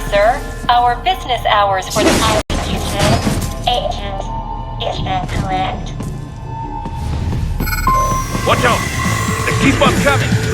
sir. Our business hours for the... Agent, is that correct? Watch out! They keep on coming!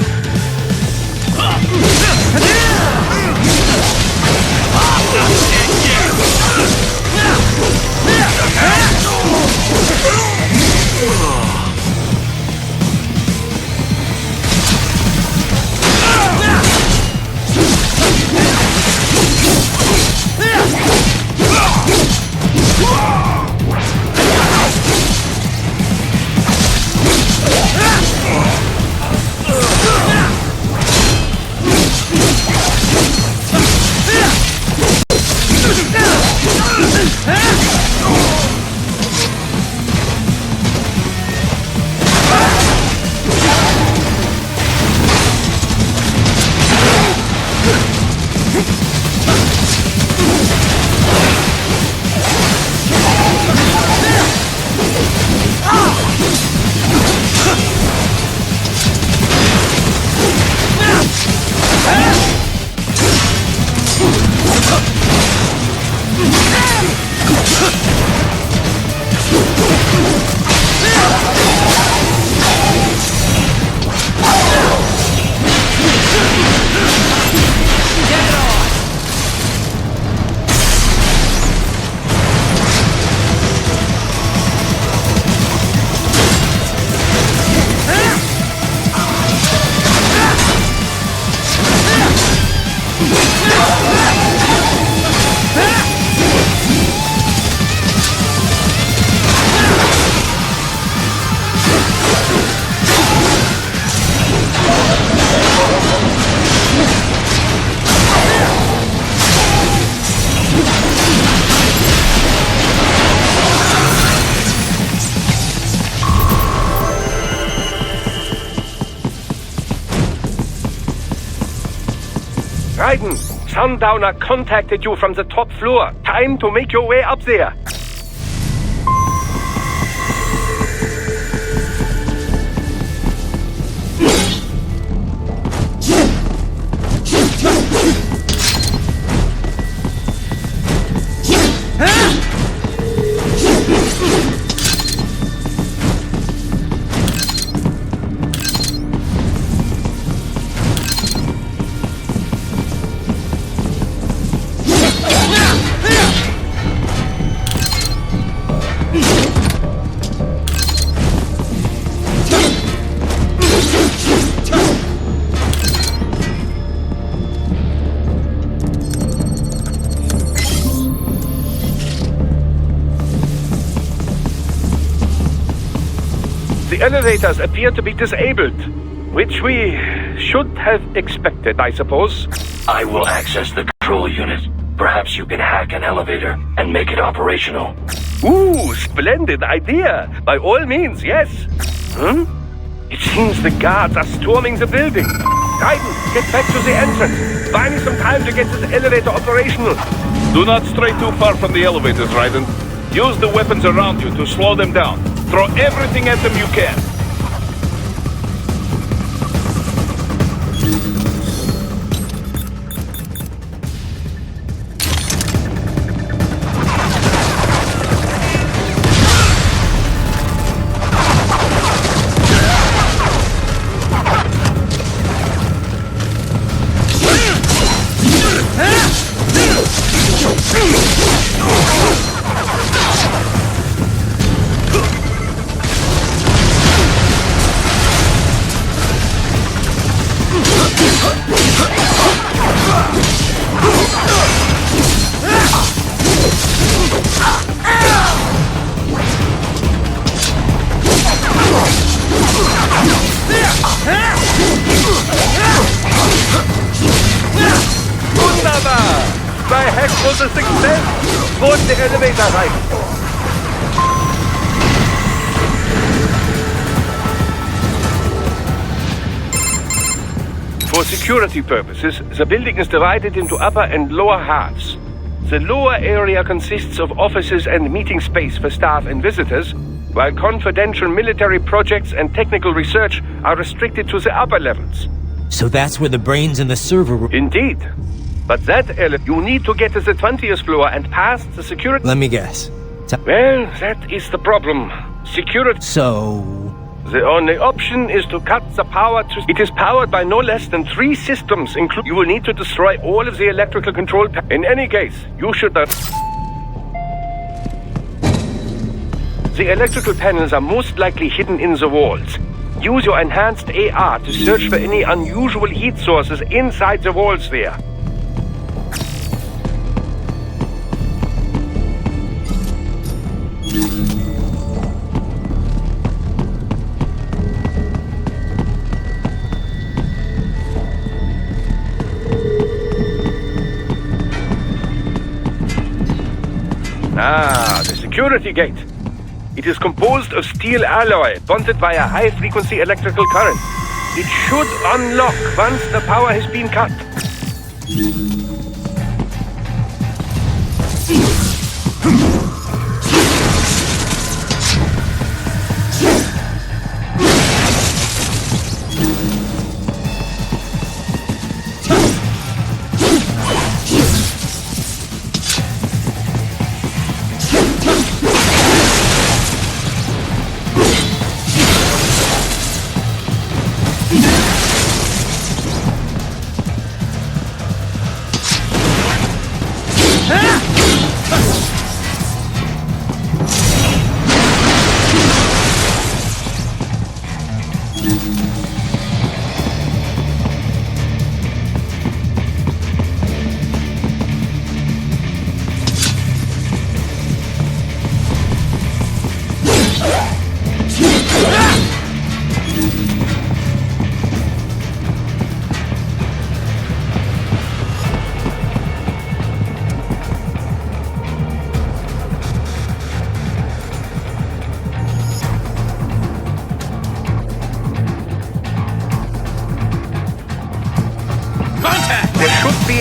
Raiden, Sundowner contacted you from the top floor. Time to make your way up there. The elevators appear to be disabled, which we should have expected, I suppose. I will access the control unit. Perhaps you can hack an elevator and make it operational. Ooh, splendid idea. By all means, yes. It seems the guards are storming the building. Raiden, get back to the entrance. Buy me some time to get this elevator operational. Do not stray too far from the elevators, Raiden. Use the weapons around you to slow them down. Throw everything at them you can. Wunderbar! My hack was a success! Board the elevator rein! For security purposes, the building is divided into upper and lower halves. The lower area consists of offices and meeting space for staff and visitors, while confidential military projects and technical research are restricted to the upper levels. So that's where the brains and the server were... Indeed. But that you need to get to the 20th floor and past the security. Let me guess. Well, that is the problem. Security. So... The only option is to cut the power to... It is powered by no less than 3 systems, including... You will need to destroy all of the electrical control... In any case, you should... The electrical panels are most likely hidden in the walls. Use your enhanced AR to search for any unusual heat sources inside the walls there. Ah, the security gate. It is composed of steel alloy bonded by a high-frequency electrical current. It should unlock once the power has been cut.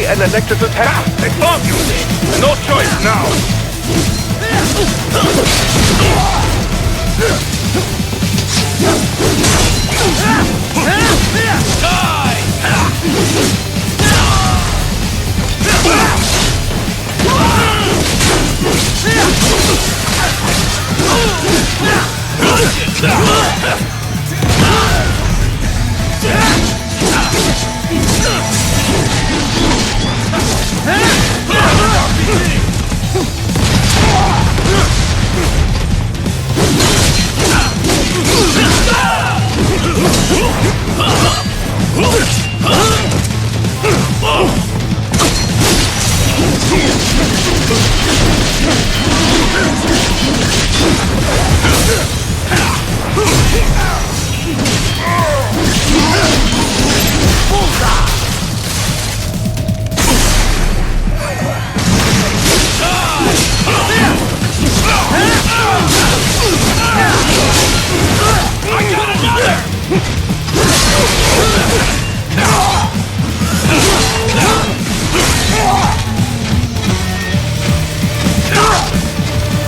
An electrical panel. They found you! No choice now!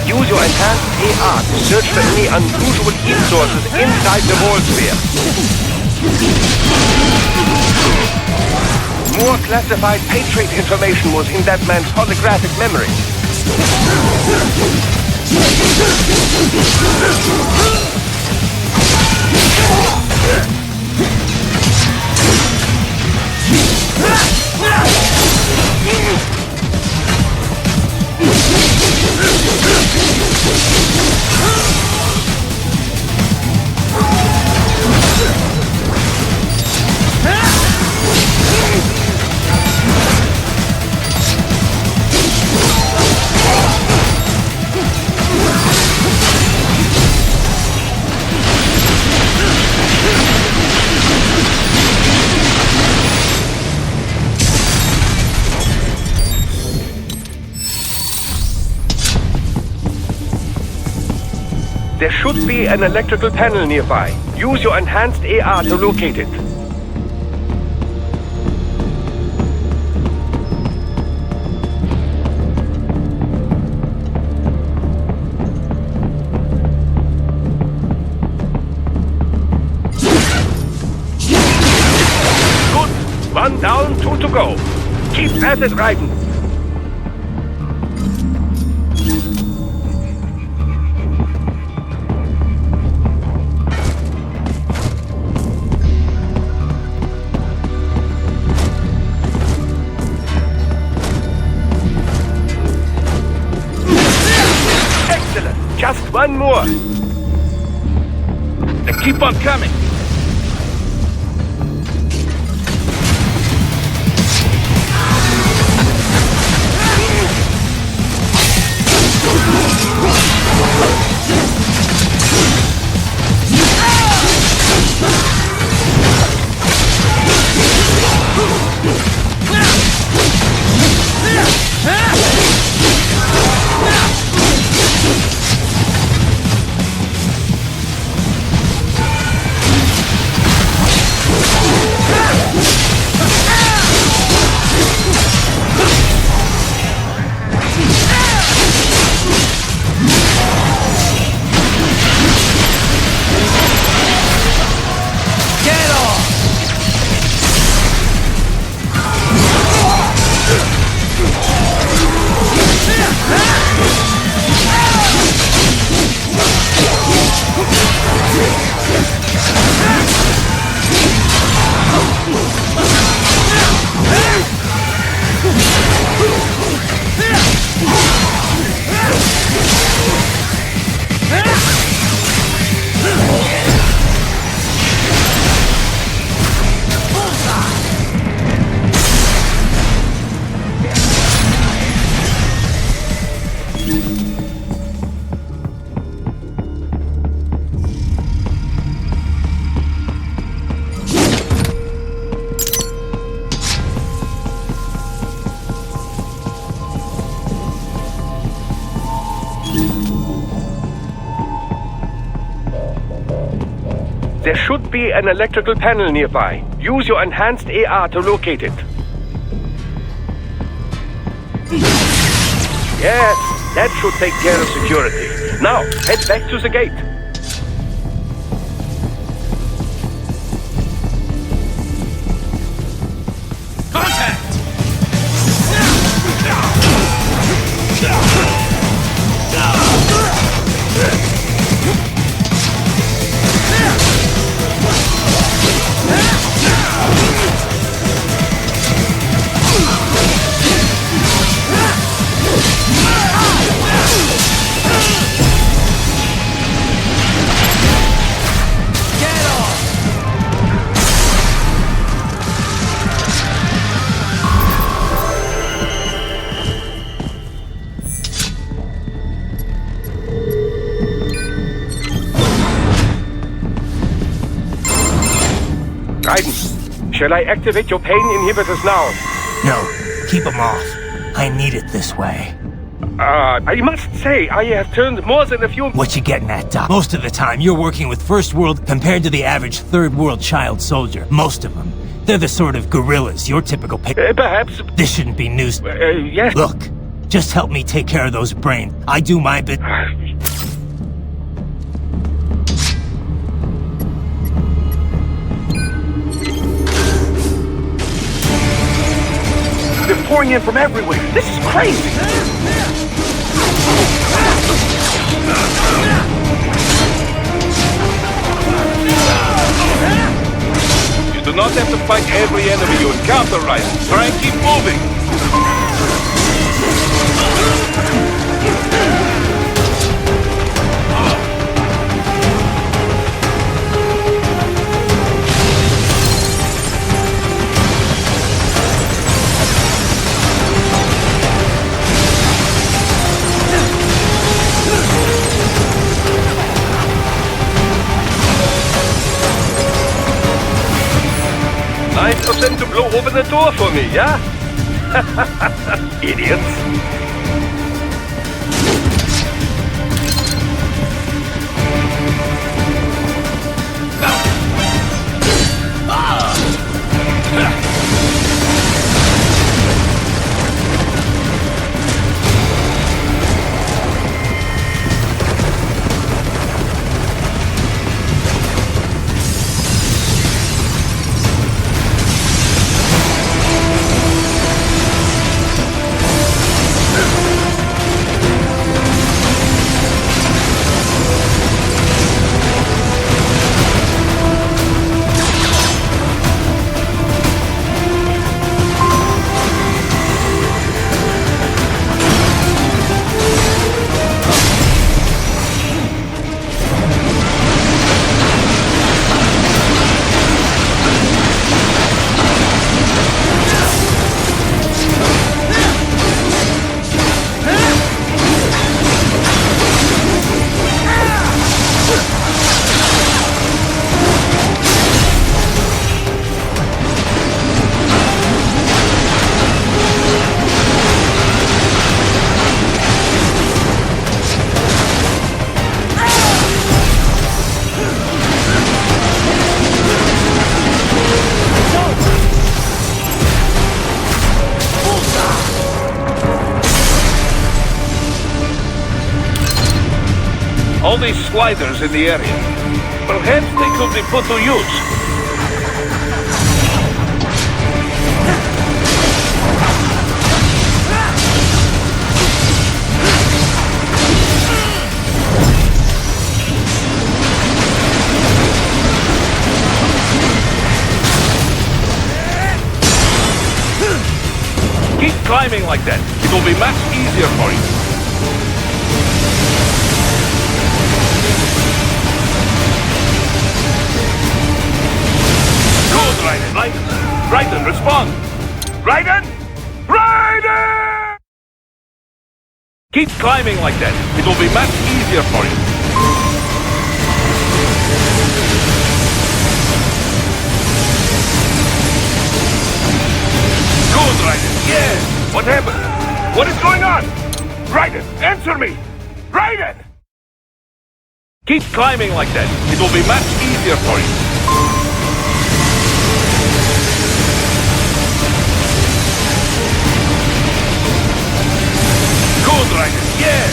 Use your enhanced AR to search for any unusual heat sources inside the wall sphere. More classified Patriot information was in that man's holographic memory. There should be an electrical panel nearby. Use your enhanced AR to locate it. Good. 1 down, 2 to go. Keep at it, Raiden. Excellent. Just one more. Keep on coming. There should be an electrical panel nearby. Use your enhanced AR to locate it. Yes, that should take care of security. Now, head back to the gate. Raiden, shall I activate your pain inhibitors now? No, keep them off. I need it this way. I must say, I have turned more than a few... What you getting at, Doc? Most of the time, you're working with First World compared to the average Third World child soldier. Most of them. They're the sort of gorillas, your typical perhaps... This shouldn't be news. Yes. Look, just help me take care of those brains. I do my bit. They're pouring in from everywhere. This is crazy. You do not have to fight every enemy you encounter, Raiden. Try and keep moving. Nice of them to blow open the door for me, yeah? Idiots. all these sliders in the area. Perhaps they could be put to use. Keep climbing like that. It will be much easier for you. Good, Raiden. Raiden, respond. Raiden! Raiden! Keep climbing like that. It will be much easier for you. Good, Raiden. Yes! What happened? What is going on? Raiden, answer me! Raiden! Keep climbing like that. It will be much easier for you. Good, Raiden. Yes!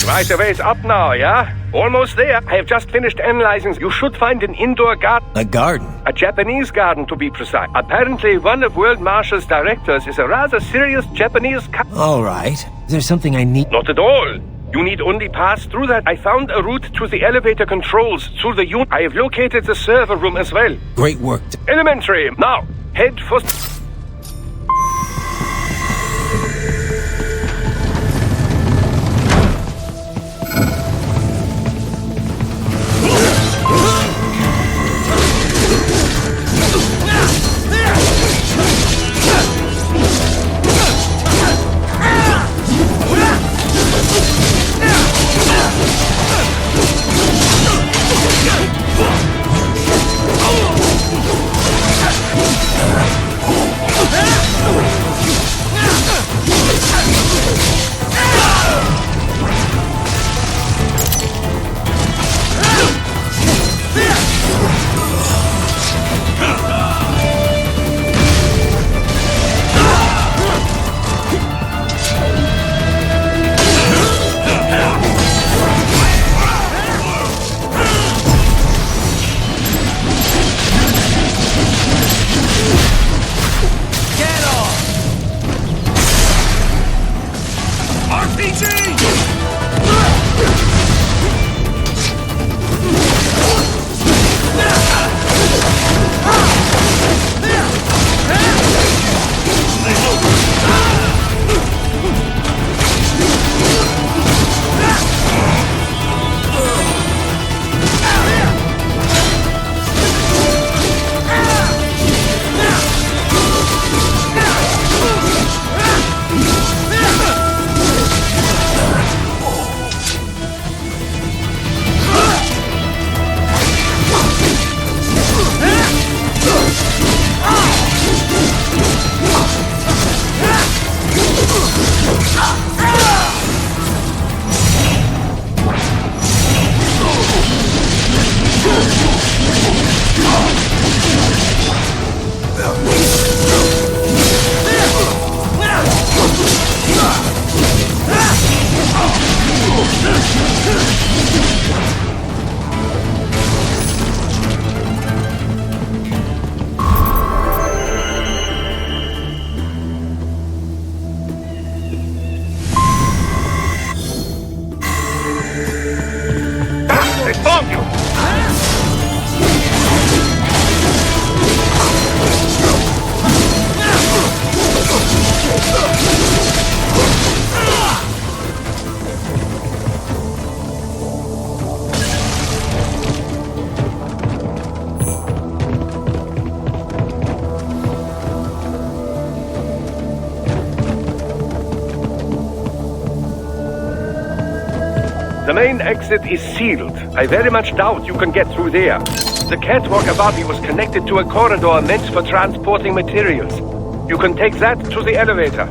Right, the way is up now, yeah? Almost there. I have just finished analyzing. You should find an indoor garden. A garden? A Japanese garden, to be precise. Apparently, one of World Marshal's directors is a rather serious Japanese All right. Is there something I need? Not at all. You need only pass through that. I found a route to the elevator controls through the unit. I have located the server room as well. Great work. Elementary. Now, head for... The main exit is sealed. I very much doubt you can get through there. The catwalk above you was connected to a corridor meant for transporting materials. You can take that to the elevator.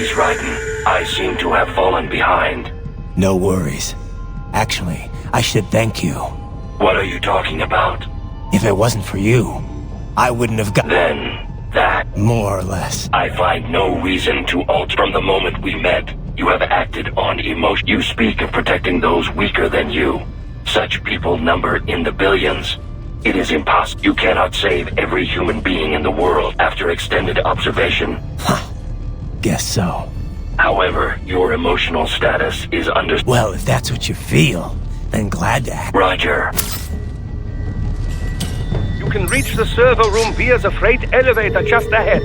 Apologies, Raiden. I seem to have fallen behind. No worries. Actually, I should thank you. What are you talking about? If it wasn't for you, I wouldn't have got... Then, that. More or less. I find no reason to alter. From the moment we met, you have acted on emotion. You speak of protecting those weaker than you. Such people number in the billions. It is impossible. You cannot save every human being in the world after extended observation. Guess so. However, your emotional status is under... Well, if that's what you feel, then glad to act. Roger. You can reach the server room via the freight elevator just ahead.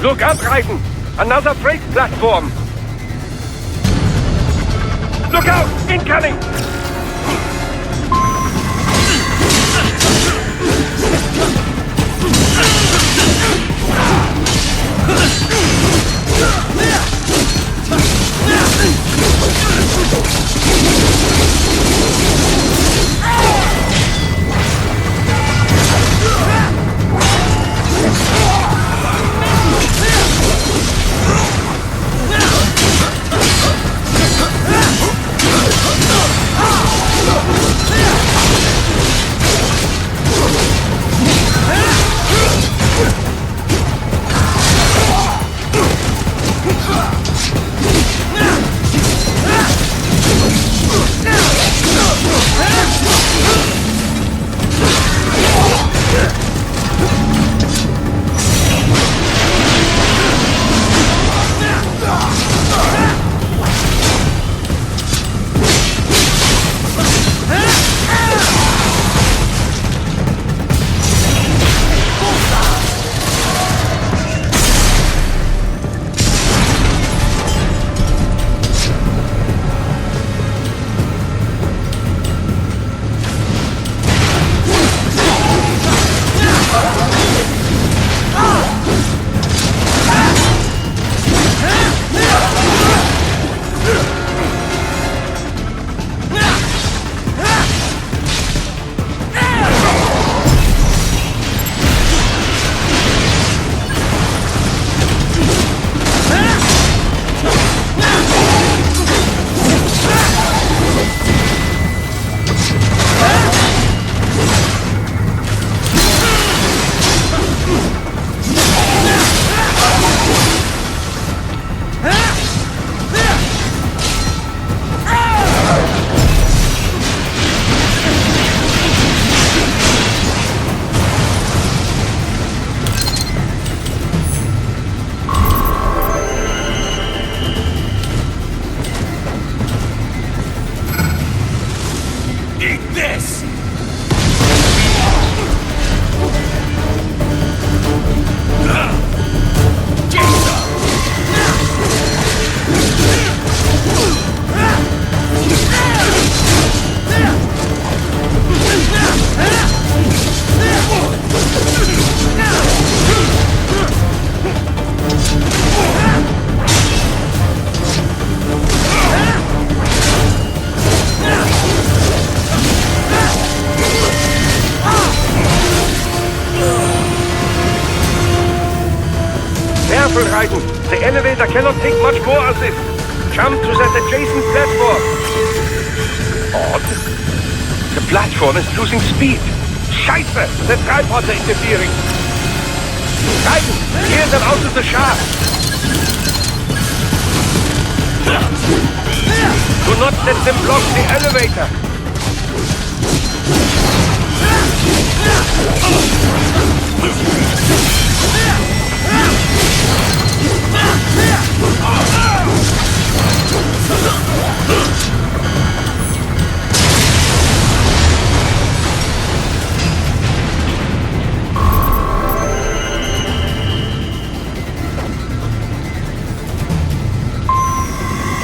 Look up, Raiden! Another freight platform! Look out! Incoming! careful, Raiden. The elevator cannot take much more of this. Jump to that adjacent platform. Odd. The platform is losing speed. Scheiße! The tripods are interfering. Raiden, steer them out of the shaft. Do not let them block the elevator.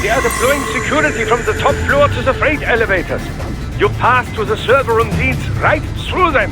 They are deploying security from the top floor to the freight elevators. You pass to the server room leads right through them.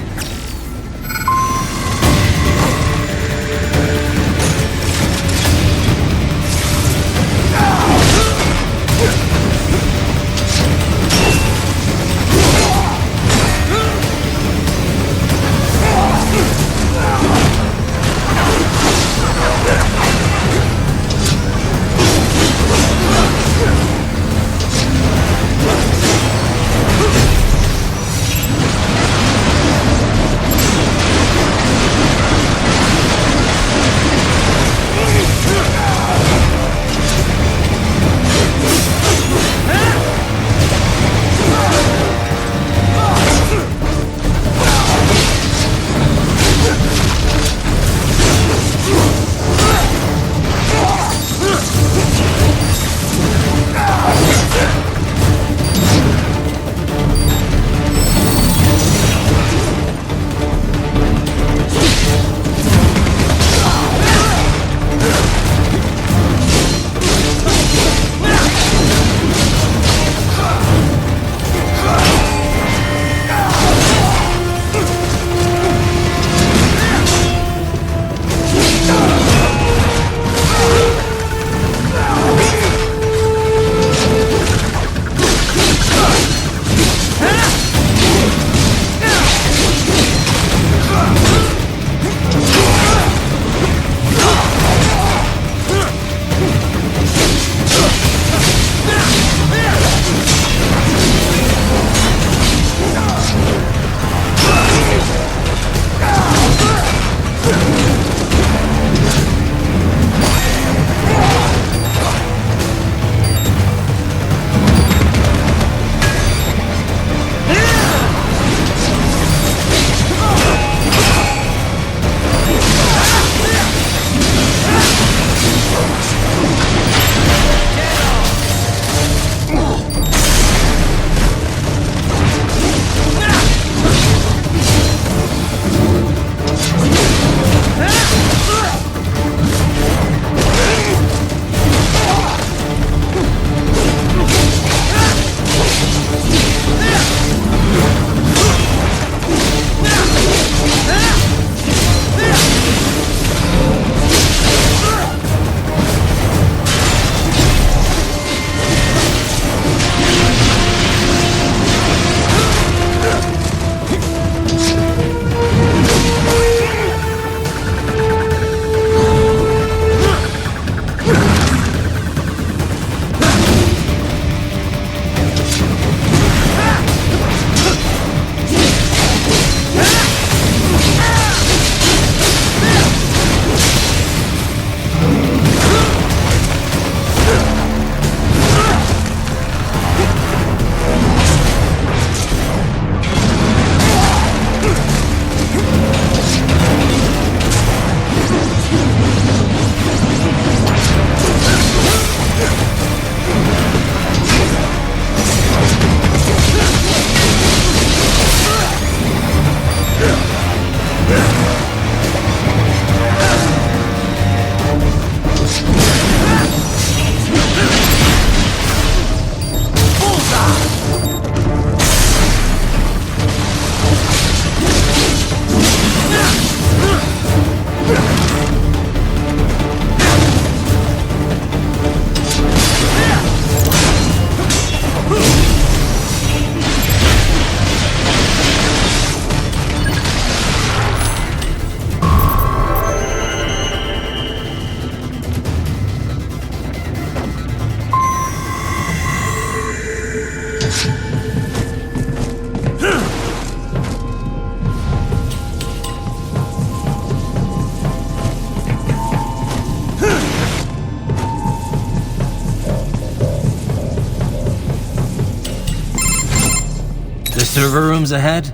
server rooms ahead?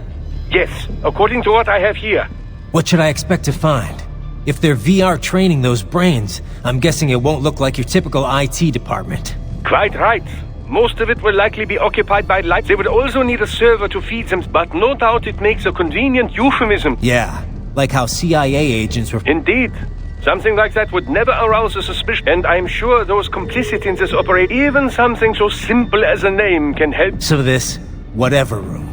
Yes, according to what I have here. What should I expect to find? If they're VR training those brains, I'm guessing it won't look like your typical IT department. Quite right. Most of it will likely be occupied by light. They would also need a server to feed them, but no doubt it makes a convenient euphemism. Yeah, like how CIA agents were... Indeed. Something like that would never arouse a suspicion, and I'm sure those complicit in this operation, even something so simple as a name can help. So this, whatever room,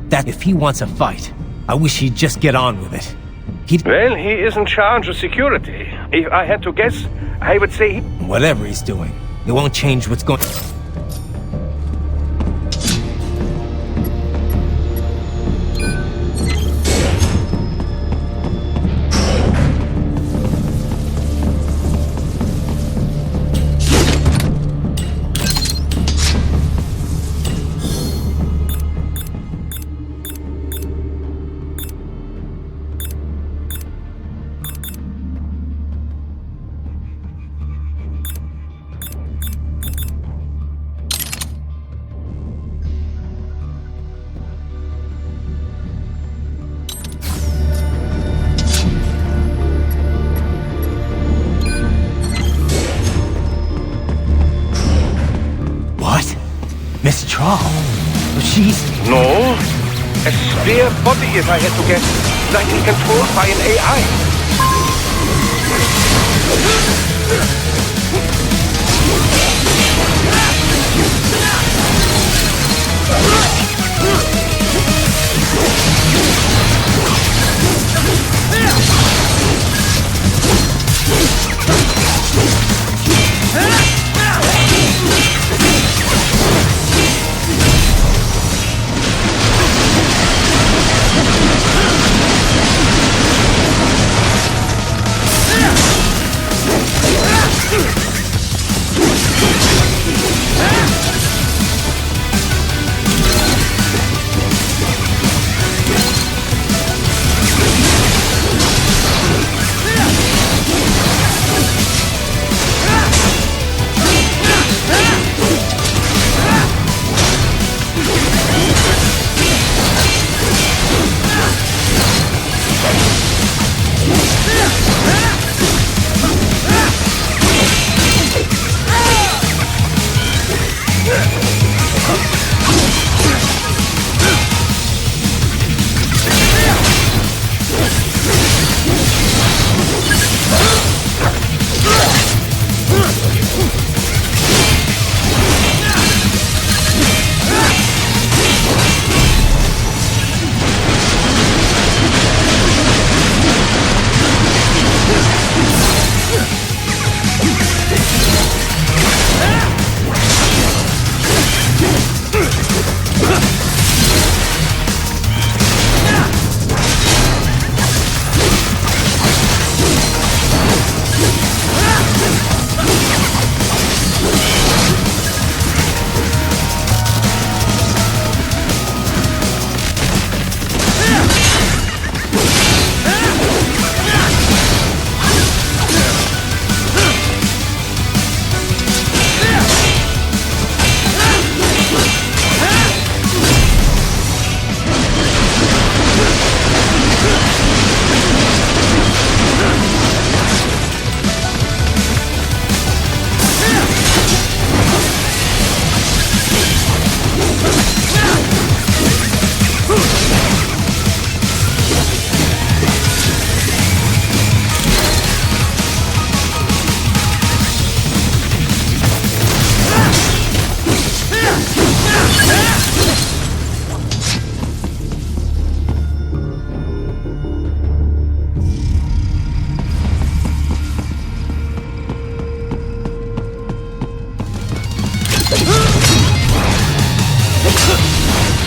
that if he wants a fight, I wish he'd just get on with it. Well, he is in charge of security. If I had to guess, I would say Whatever he's doing, it won't change what's going... Miss Trawl? She's... no. A spare body, if I had to guess. Likely controlled by an AI.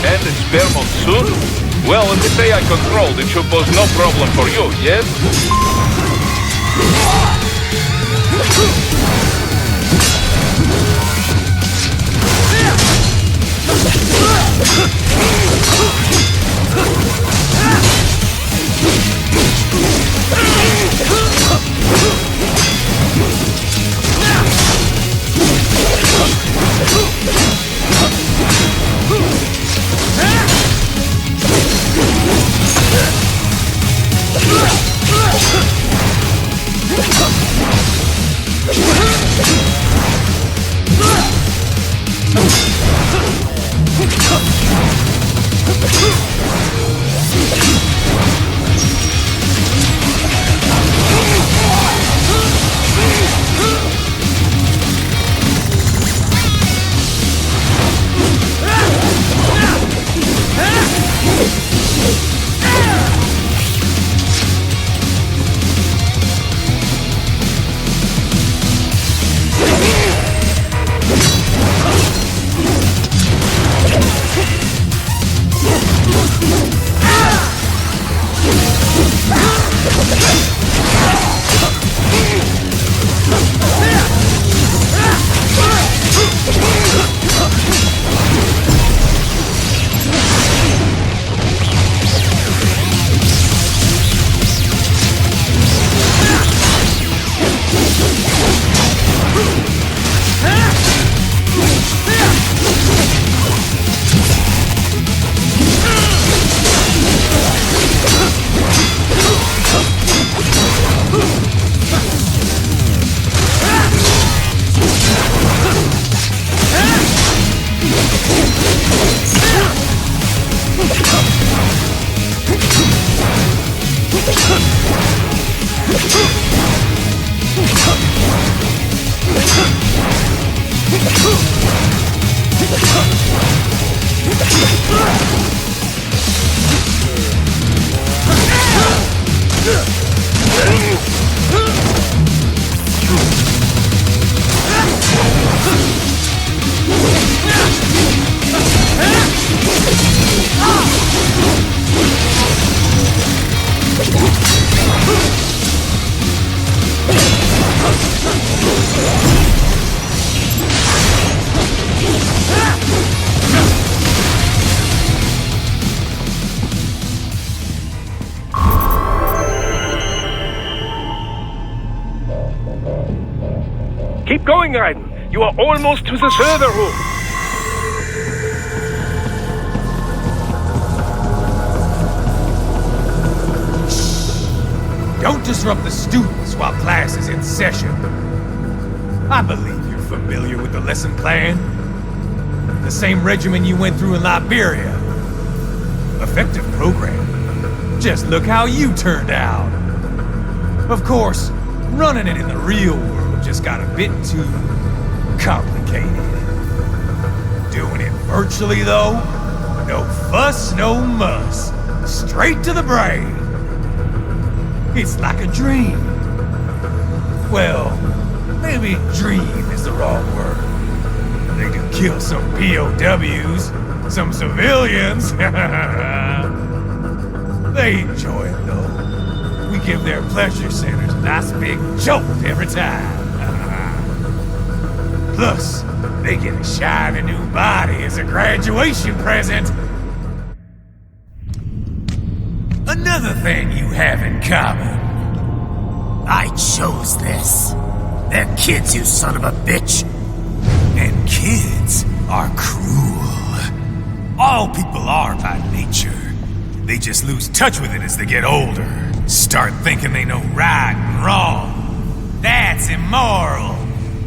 And experiment soon? Well, if it's AI controlled, it should pose no problem for you, yes? Keep going, Raiden. You are almost to the server room. Don't disrupt the students while class is in session. I believe you're familiar with the lesson plan. The same regimen you went through in Liberia. Effective program. Just look how you turned out. Of course, running it in the real world just got a bit too complicated. Doing it virtually, though, no fuss, no muss. Straight to the brain. It's like a dream. Well, maybe dream is the wrong word. They do kill some POWs, some civilians. They enjoy it, though. We give their pleasure centers a nice big jolt every time. Plus, they get a shiny new body as a graduation present. Another thing you have in common. I chose this. They're kids, you son of a bitch. And kids are cruel. All people are by nature. They just lose touch with it as they get older. Start thinking they know right and wrong. That's immoral.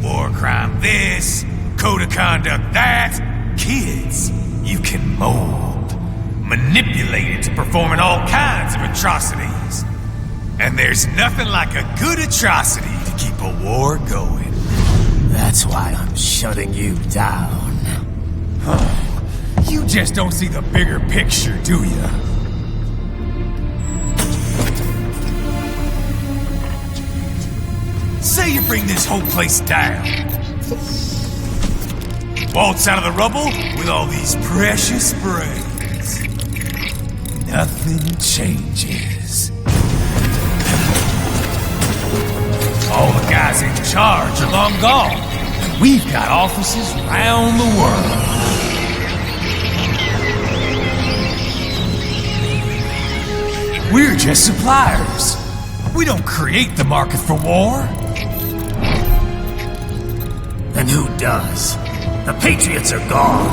War crime this, code of conduct that. Kids, you can mold, manipulate into performing all kinds of atrocities. And there's nothing like a good atrocity to keep a war going. That's why I'm shutting you down. You just don't see the bigger picture, do you? Say you bring this whole place down. Waltz out of the rubble with all these precious brains. Nothing changes. All the guys in charge are long gone. We've got offices around the world. We're just suppliers. We don't create the market for war. Then who does? The Patriots are gone.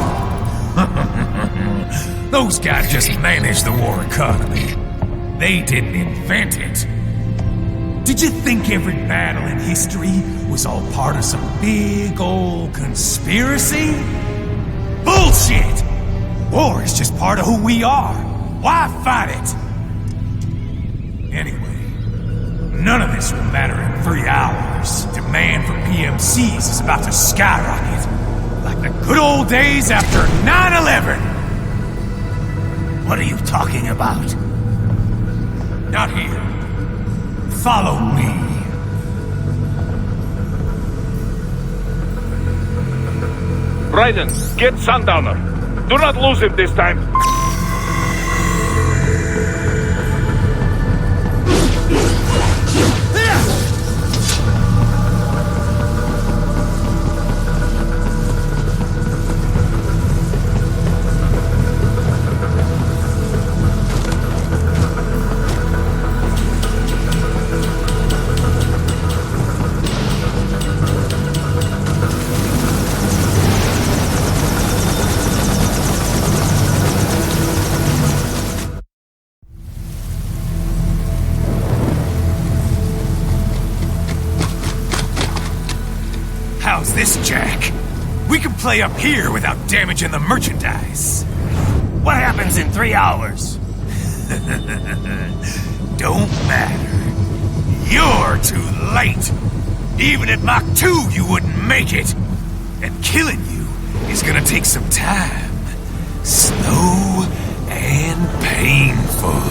Those guys just manage the war economy. They didn't invent it. Did you think every battle in history was all part of some big old conspiracy? Bullshit! War is just part of who we are. Why fight it? Anyway, none of this will matter in 3 hours. Demand for PMCs is about to skyrocket. Like the good old days after 9/11. What are you talking about? Not here. Follow me. Raiden, get Sundowner. Do not lose him this time. How's this, Jack? We can play up here without damaging the merchandise. What happens in 3 hours? Don't matter. You're too late. Even at Mach 2, you wouldn't make it. And killing you is gonna take some time. Slow and painful.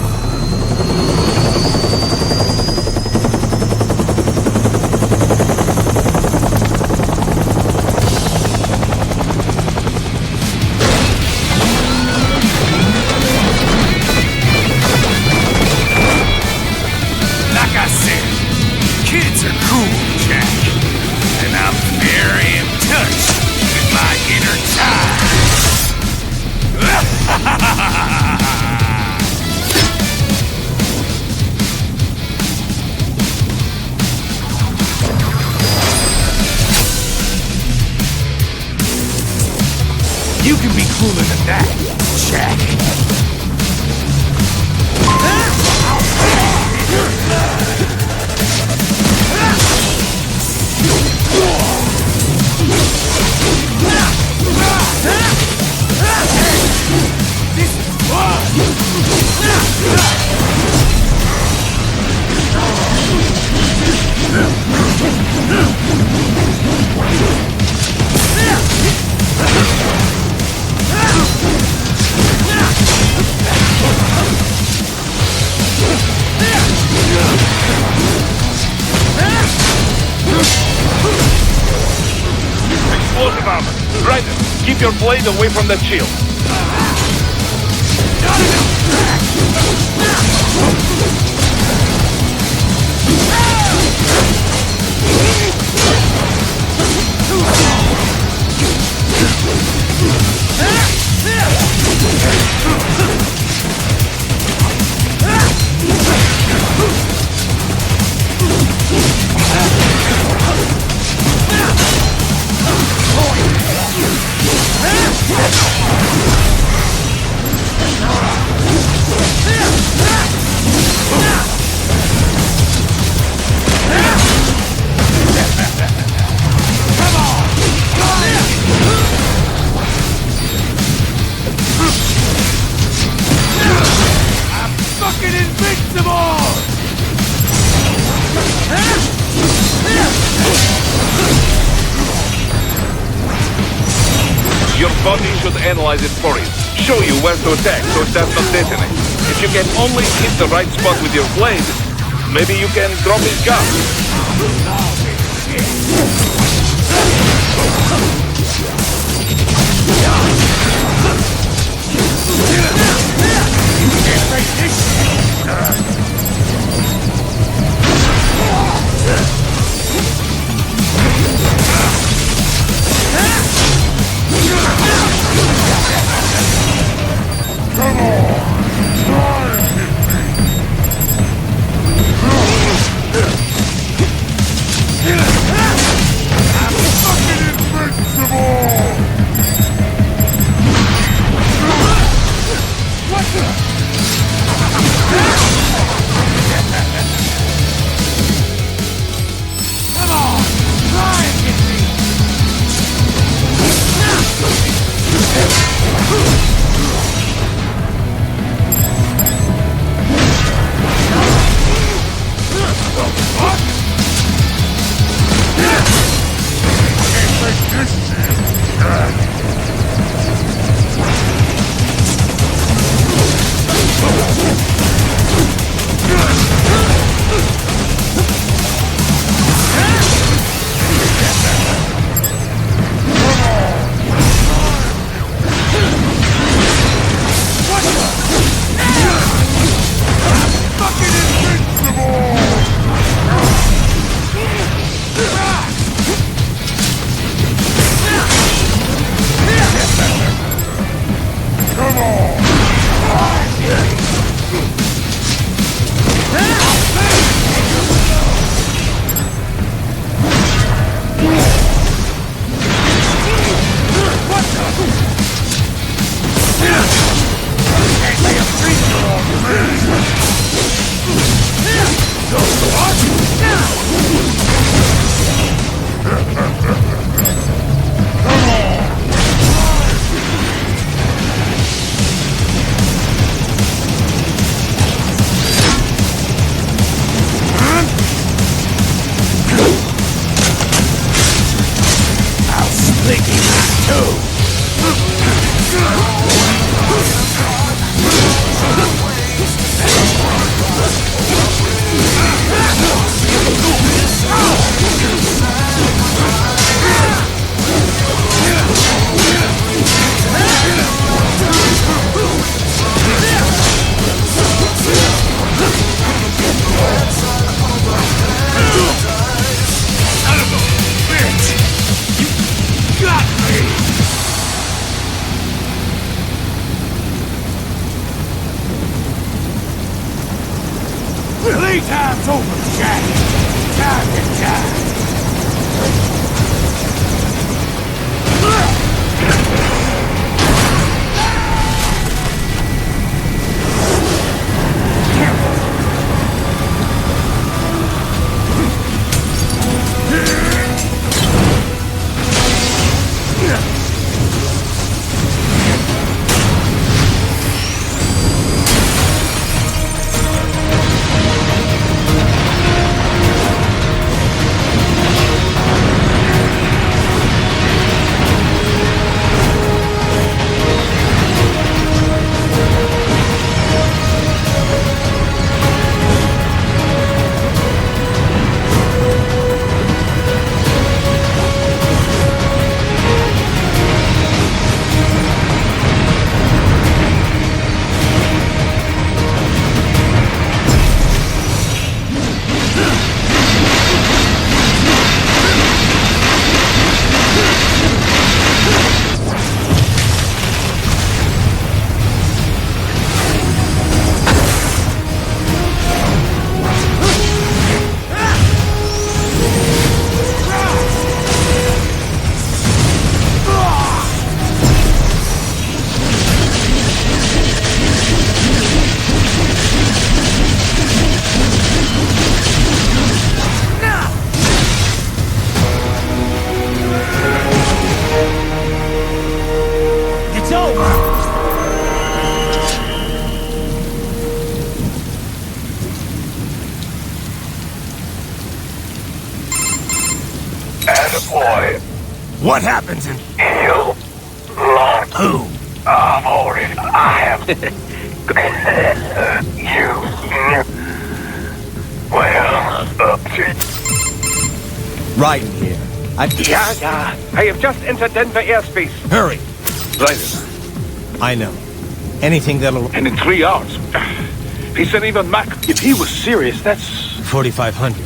Like I said, kids are cool, Jack. And I'm very in touch with my inner child. You can be cooler than that, Jack. This is fun! Explosive armor. Ryder, keep your blade away from that shield. Fucking invincible! Your body should analyze it for you. Show you where to attack so it does not detonate. If you can only hit the right spot with your blade, maybe you can drop his gun. thinking that too. Got me! Playtime's over, Jack! Time to die! It's over! Attaboy. What happens in... Heal. Long. Who? I'm already. I am. You. Well, up to Riding here. Yeah. I have just entered Denver airspace. Hurry! Raiden. I know. Anything that'll... And in 3 hours. He said even Mac. If he was serious, that's... 4,500.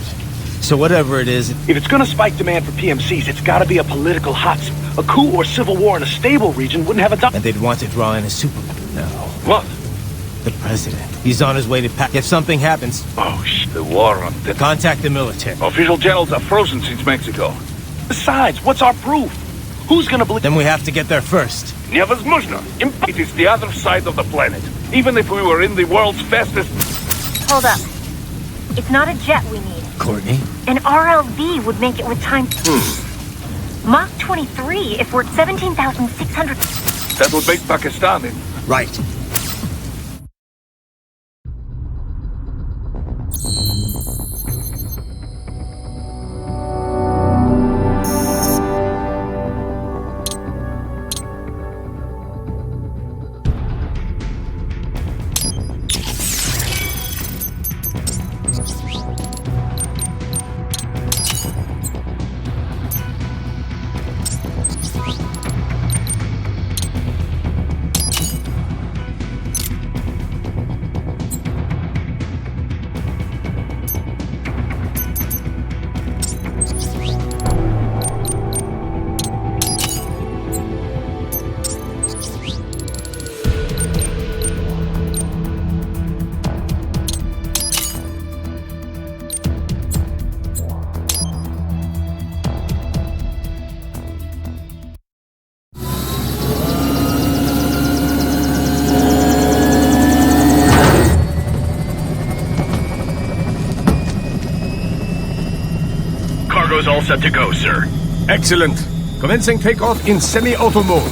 So whatever it is... If it's gonna spike demand for PMCs, it's gotta be a political hot spot. A coup or civil war in a stable region wouldn't have a And they'd want to draw in a super... No. What? The president. He's on his way to pack. If something happens, Oh, the war on the... contact the military. Official channels are frozen since Mexico. Besides, what's our proof? Who's gonna believe? Then we have to get there first. Невозможно. It is the other side of the planet. Even if we were in the world's fastest... Hold up. It's not a jet we need. Courtney? An RLV would make it with time. Mach 23 if we're at 17,600. That would make Pakistan in. Right. Cargo's all set to go, sir. Excellent. Commencing takeoff in semi-auto mode.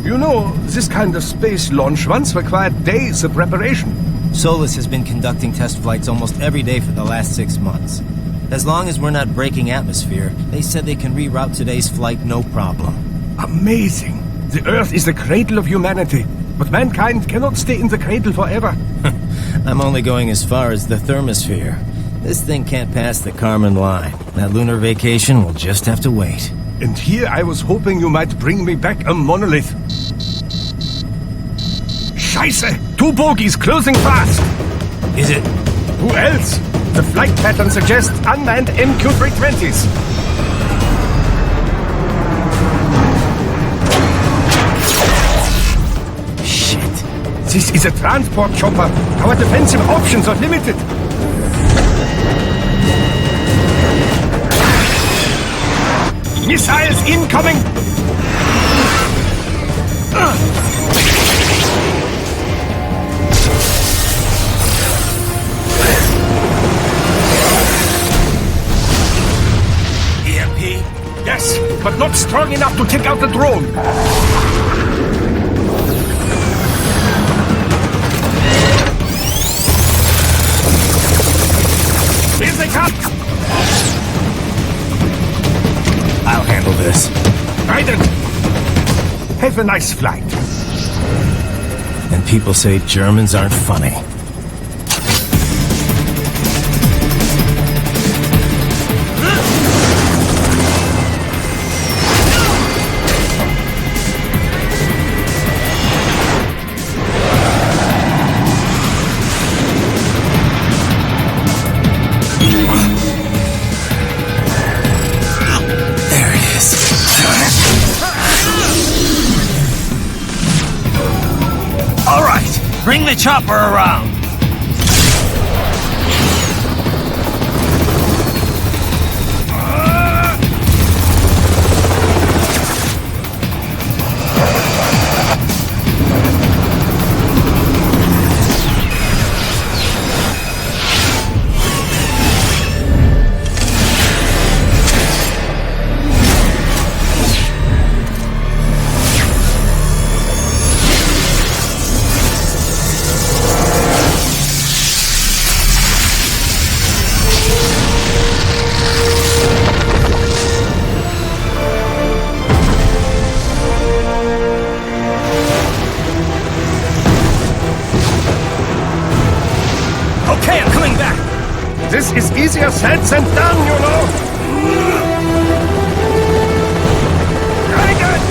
You know, This kind of space launch once required days of preparation. Solus has been conducting test flights almost every day for the last 6 months. As long as we're not breaking atmosphere, they said they can reroute today's flight no problem. Amazing. The Earth is the cradle of humanity, but mankind cannot stay in the cradle forever. I'm only going as far as the thermosphere. This thing can't pass the Kármán line. That lunar vacation will just have to wait. And here I was hoping you might bring me back a monolith. Scheiße! 2 bogies closing fast! Is it? Who else? The flight pattern suggests unmanned MQ-320s. Shit. This is a transport chopper. Our defensive options are limited. Missiles incoming! EMP? Yes, but not strong enough to take out the drone. Here they come! I'll handle this. Raiden! Have a nice flight. And people say Germans aren't funny. Bring the chopper around! Okay, I'm coming back! This is easier said than done, you know! Raiden!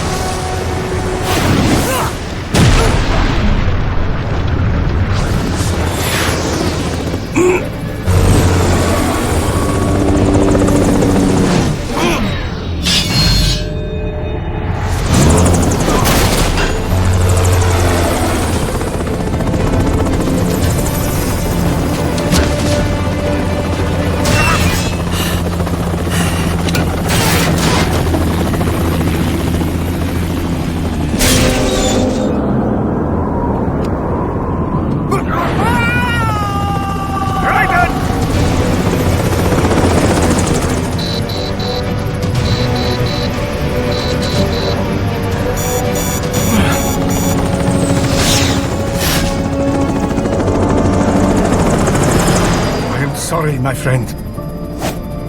Sorry, my friend.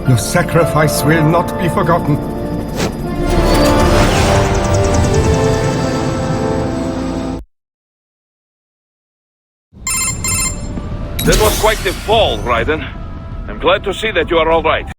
Your sacrifice will not be forgotten. That was quite the fall, Raiden. I'm glad to see that you are all right.